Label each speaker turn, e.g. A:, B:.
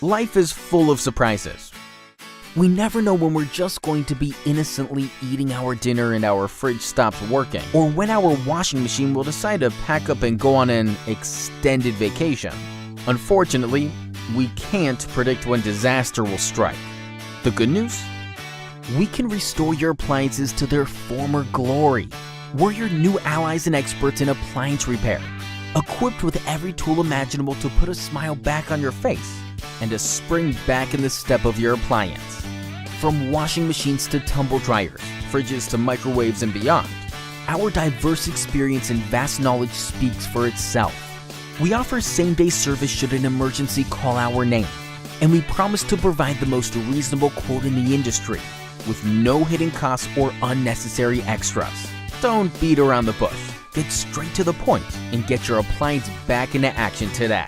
A: Life is full of surprises. We never know when we're just going to be innocently eating our dinner and our fridge stops working, or when our washing machine will decide to pack up and go on an extended vacation. Unfortunately, we can't predict when disaster will strike. The good news? We can restore your appliances to their former glory. We're your new allies and experts in appliance repair, equipped with every tool imaginable to put a smile back on your face and a spring back in the step of your appliance. From washing machines to tumble dryers, fridges to microwaves and beyond, our diverse experience and vast knowledge speaks for itself. We offer same-day service should an emergency call our name, and we promise to provide the most reasonable quote in the industry, with no hidden costs or unnecessary extras. Don't beat around the bush. Get straight to the point and get your appliance back into action today.